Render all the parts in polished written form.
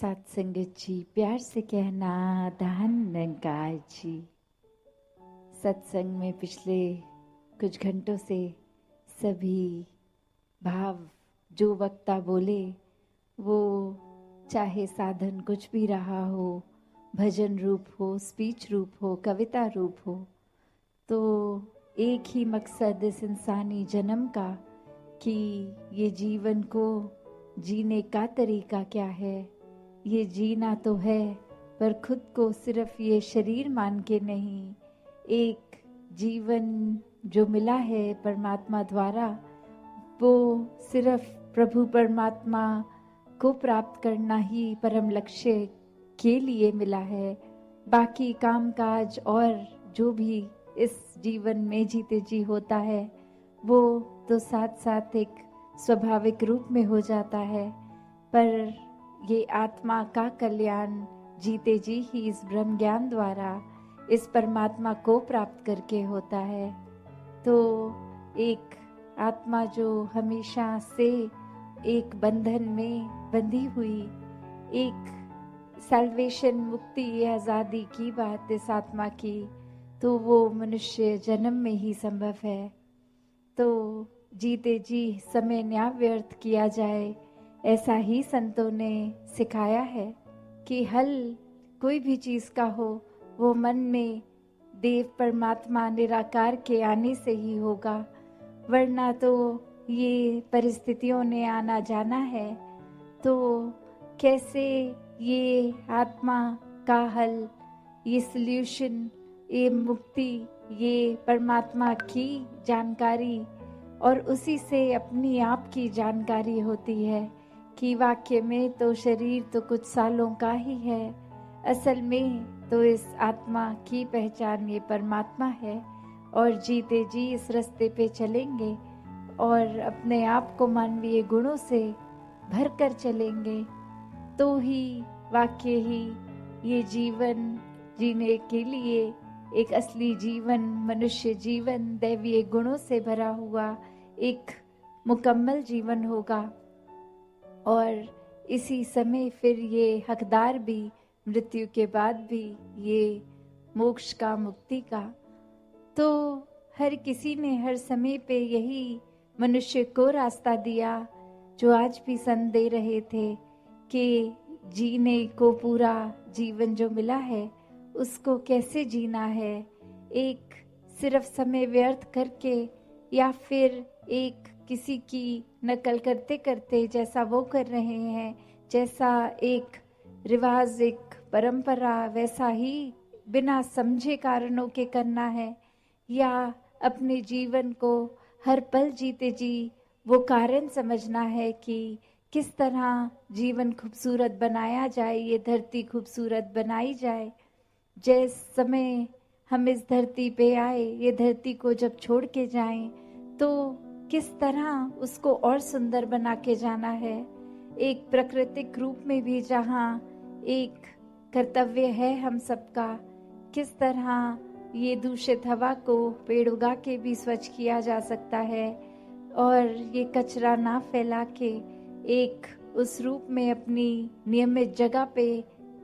सत्संगत जी, प्यार से कहना धन्यवाद जी। सत्संग में पिछले कुछ घंटों से सभी भाव जो वक्ता बोले, वो चाहे साधन कुछ भी रहा हो, भजन रूप हो, स्पीच रूप हो, कविता रूप हो, तो एक ही मकसद इस इंसानी जन्म का कि ये जीवन को जीने का तरीका क्या है। ये जीना तो है, पर खुद को सिर्फ ये शरीर मान के नहीं, एक जीवन जो मिला है परमात्मा द्वारा, वो सिर्फ प्रभु परमात्मा को प्राप्त करना ही परम लक्ष्य के लिए मिला है। बाकी काम काज और जो भी इस जीवन में जीते जी होता है, वो तो साथ साथ एक स्वाभाविक रूप में हो जाता है। पर ये आत्मा का कल्याण जीते जी ही इस ब्रह्म ज्ञान द्वारा इस परमात्मा को प्राप्त करके होता है। तो एक आत्मा जो हमेशा से एक बंधन में बंधी हुई, एक सल्वेशन, मुक्ति, आज़ादी की बात इस आत्मा की, तो वो मनुष्य जन्म में ही संभव है। तो जीते जी समय न्या व्यर्थ किया जाए, ऐसा ही संतों ने सिखाया है कि हल कोई भी चीज का हो, वो मन में देव परमात्मा निराकार के आने से ही होगा, वरना तो ये परिस्थितियों ने आना जाना है। तो कैसे ये आत्मा का हल, ये सल्यूशन, ये मुक्ति, ये परमात्मा की जानकारी और उसी से अपनी आप की जानकारी होती है कि वाक्य में तो शरीर तो कुछ सालों का ही है, असल में तो इस आत्मा की पहचान ये परमात्मा है। और जीते जी इस रास्ते पे चलेंगे और अपने आप को मानवीय गुणों से भर कर चलेंगे, तो ही वाक्य ही ये जीवन जीने के लिए एक असली जीवन, मनुष्य जीवन, दैवीय गुणों से भरा हुआ एक मुकम्मल जीवन होगा। और इसी समय फिर ये हकदार भी मृत्यु के बाद भी ये मोक्ष का, मुक्ति का। तो हर किसी ने हर समय पे यही मनुष्य को रास्ता दिया, जो आज भी संत दे रहे थे कि जीने को पूरा जीवन जो मिला है उसको कैसे जीना है। एक सिर्फ समय व्यर्थ करके या फिर एक किसी की नकल करते करते, जैसा वो कर रहे हैं, जैसा एक रिवाज, एक परंपरा, वैसा ही बिना समझे कारणों के करना है, या अपने जीवन को हर पल जीते जी वो कारण समझना है कि किस तरह जीवन खूबसूरत बनाया जाए, ये धरती खूबसूरत बनाई जाए। जिस समय हम इस धरती पे आए, ये धरती को जब छोड़ के जाएं, तो किस तरह उसको और सुंदर बना के जाना है। एक प्राकृतिक रूप में भी जहाँ एक कर्तव्य है हम सबका, किस तरह ये दूषित हवा को पेड़ उगा के भी स्वच्छ किया जा सकता है, और ये कचरा ना फैला के एक उस रूप में अपनी नियमित जगह पे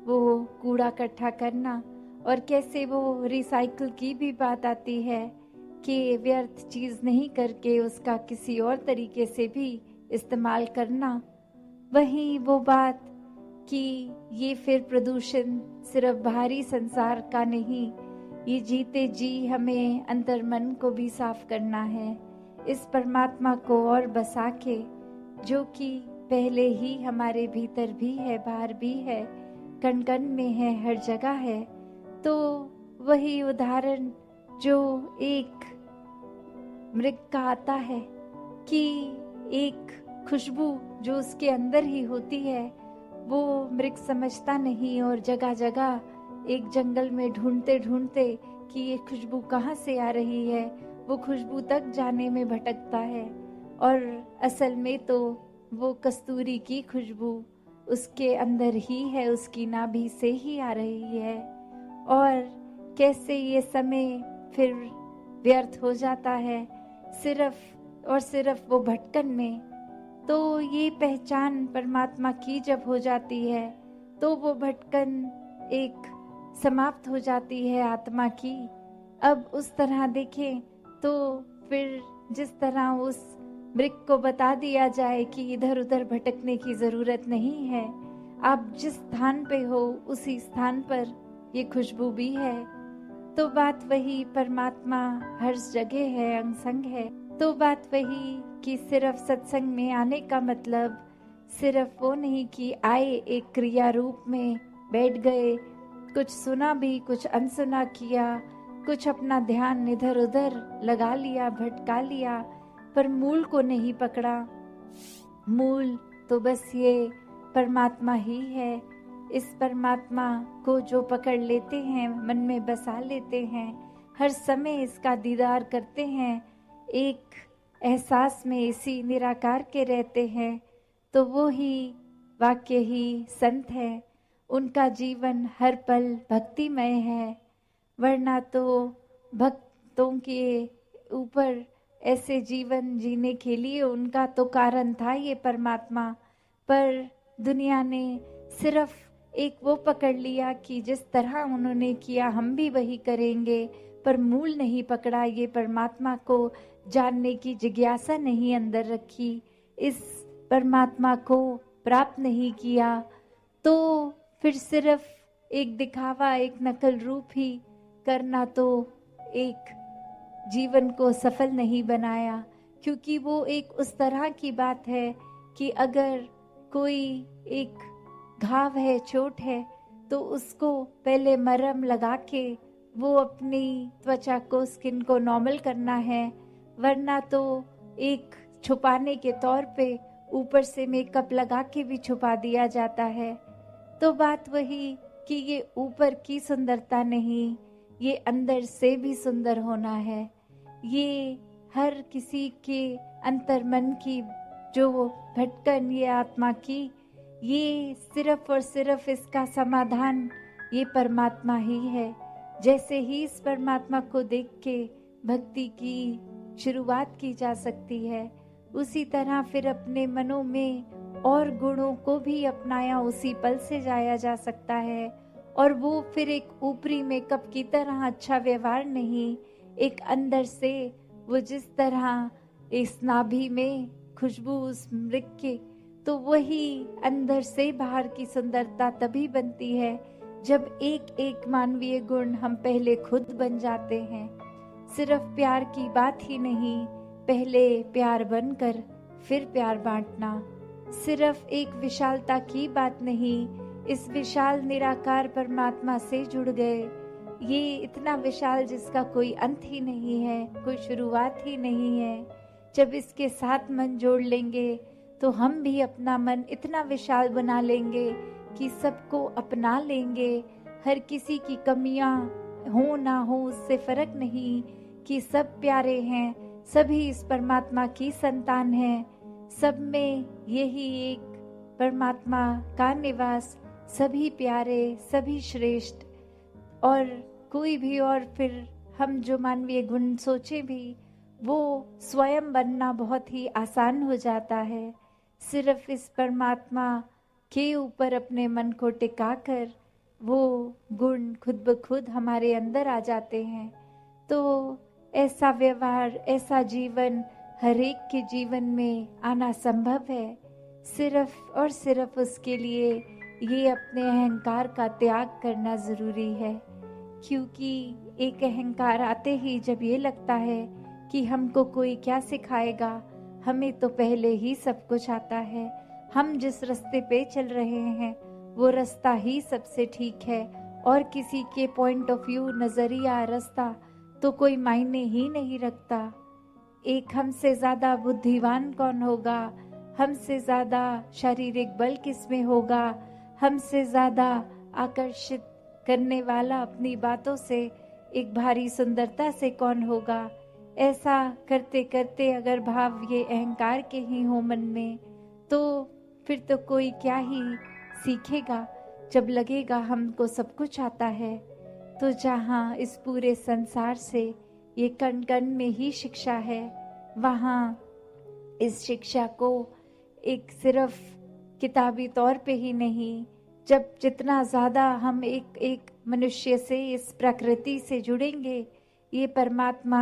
वो कूड़ा इकट्ठा करना। और कैसे वो रिसाइकल की भी बात आती है कि व्यर्थ चीज नहीं करके उसका किसी और तरीके से भी इस्तेमाल करना। वहीं वो बात कि ये फिर प्रदूषण सिर्फ बाहरी संसार का नहीं, ये जीते जी हमें अंतर मन को भी साफ करना है, इस परमात्मा को और बसा के, जो कि पहले ही हमारे भीतर भी है, बाहर भी है, कण कण में है, हर जगह है। तो वही उदाहरण जो एक मृग का आता है कि एक खुशबू जो उसके अंदर ही होती है, वो मृग समझता नहीं, और जगह जगह एक जंगल में ढूंढते ढूंढते कि ये खुशबू कहाँ से आ रही है, वो खुशबू तक जाने में भटकता है। और असल में तो वो कस्तूरी की खुशबू उसके अंदर ही है, उसकी नाभि से ही आ रही है। और कैसे ये समय फिर व्यर्थ हो जाता है सिर्फ और सिर्फ वो भटकन में। तो ये पहचान परमात्मा की जब हो जाती है, तो वो भटकन एक समाप्त हो जाती है आत्मा की। अब उस तरह देखें तो फिर जिस तरह उस मृग को बता दिया जाए कि इधर उधर भटकने की जरूरत नहीं है, आप जिस स्थान पे हो उसी स्थान पर ये खुशबू भी है। तो बात वही, परमात्मा हर जगह है, अंग संग है। तो बात वही कि सिर्फ सत्संग में आने का मतलब सिर्फ वो नहीं कि आए एक क्रिया रूप में बैठ गए, कुछ सुना भी कुछ अनसुना किया, कुछ अपना ध्यान इधर उधर लगा लिया, भटका लिया, पर मूल को नहीं पकड़ा। मूल तो बस ये परमात्मा ही है। इस परमात्मा को जो पकड़ लेते हैं, मन में बसा लेते हैं, हर समय इसका दीदार करते हैं, एक एहसास में इसी निराकार के रहते हैं, तो वो ही वाक्य ही संत है। उनका जीवन हर पल भक्तिमय है। वरना तो भक्तों के ऊपर ऐसे जीवन जीने के लिए उनका तो कारण था ये परमात्मा, पर दुनिया ने सिर्फ एक वो पकड़ लिया कि जिस तरह उन्होंने किया हम भी वही करेंगे, पर मूल नहीं पकड़ा, ये परमात्मा को जानने की जिज्ञासा नहीं अंदर रखी, इस परमात्मा को प्राप्त नहीं किया। तो फिर सिर्फ एक दिखावा, एक नकल रूप ही करना तो एक जीवन को सफल नहीं बनाया। क्योंकि वो एक उस तरह की बात है कि अगर कोई एक घाव है, चोट है, तो उसको पहले मरहम लगा के वो अपनी त्वचा को, स्किन को नॉर्मल करना है, वरना तो एक छुपाने के तौर पे ऊपर से मेकअप लगा के भी छुपा दिया जाता है। तो बात वही कि ये ऊपर की सुंदरता नहीं, ये अंदर से भी सुंदर होना है। ये हर किसी के अंतर्मन की जो भटकन ये आत्मा की, ये सिर्फ और सिर्फ इसका समाधान ये परमात्मा ही है। जैसे ही इस परमात्मा को देख के भक्ति की शुरुआत की जा सकती है, उसी तरह फिर अपने मनों में और गुणों को भी अपनाया उसी पल से जाया जा सकता है। और वो फिर एक ऊपरी मेकअप की तरह अच्छा व्यवहार नहीं, एक अंदर से वो जिस तरह इस नाभि में खुशबू उस मृग के, तो वही अंदर से बाहर की सुंदरता तभी बनती है जब एक एक मानवीय गुण हम पहले खुद बन जाते हैं। सिर्फ प्यार की बात ही नहीं, पहले प्यार बनकर फिर प्यार बांटना। सिर्फ एक विशालता की बात नहीं, इस विशाल निराकार परमात्मा से जुड़ गए। ये इतना विशाल जिसका कोई अंत ही नहीं है, कोई शुरुआत ही नहीं है। जब इसके साथ मन जोड़ लेंगे तो हम भी अपना मन इतना विशाल बना लेंगे कि सबको अपना लेंगे। हर किसी की कमियां हो ना हो उससे फर्क नहीं, कि सब प्यारे हैं, सभी इस परमात्मा की संतान हैं। सब में यही एक परमात्मा का निवास, सभी प्यारे, सभी श्रेष्ठ। और कोई भी और फिर हम जो मानवीय गुण सोचे भी, वो स्वयं बनना बहुत ही आसान हो जाता है। सिर्फ इस परमात्मा के ऊपर अपने मन को टिकाकर वो गुण खुद ब खुद हमारे अंदर आ जाते हैं। तो ऐसा व्यवहार, ऐसा जीवन हर एक के जीवन में आना संभव है। सिर्फ और सिर्फ उसके लिए ये अपने अहंकार का त्याग करना जरूरी है। क्योंकि एक अहंकार आते ही जब ये लगता है कि हमको कोई क्या सिखाएगा, हमें तो पहले ही सब कुछ आता है, हम जिस रास्ते पे चल रहे हैं वो रास्ता ही सबसे ठीक है, और किसी के पॉइंट ऑफ व्यू, नजरिया, रास्ता तो कोई मायने ही नहीं रखता। एक हमसे ज्यादा बुद्धिमान कौन होगा, हमसे ज्यादा शारीरिक बल किसमें होगा, हमसे ज्यादा आकर्षित करने वाला अपनी बातों से एक भारी सुंदरता से कौन होगा। ऐसा करते करते अगर भाव ये अहंकार के ही हो मन में, तो फिर तो कोई क्या ही सीखेगा। जब लगेगा हमको सब कुछ आता है, तो जहाँ इस पूरे संसार से ये कण कण में ही शिक्षा है, वहाँ इस शिक्षा को एक सिर्फ किताबी तौर पे ही नहीं, जब जितना ज़्यादा हम एक एक मनुष्य से, इस प्रकृति से जुड़ेंगे, ये परमात्मा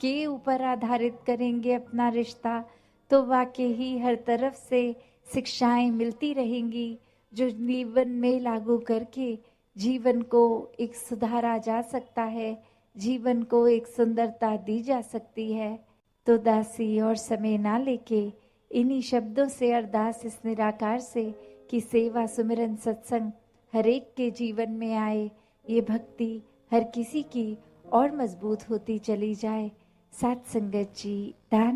के ऊपर आधारित करेंगे अपना रिश्ता, तो वाकई ही हर तरफ से शिक्षाएं मिलती रहेंगी जो जीवन में लागू करके जीवन को एक सुधारा जा सकता है, जीवन को एक सुंदरता दी जा सकती है। तो दासी और समय ना लेके इन्हीं शब्दों से अरदास इस निराकार से कि सेवा सुमिरन सत्संग हर एक के जीवन में आए, ये भक्ति हर किसी की और मजबूत होती चली जाए। साथ संगत जी, धन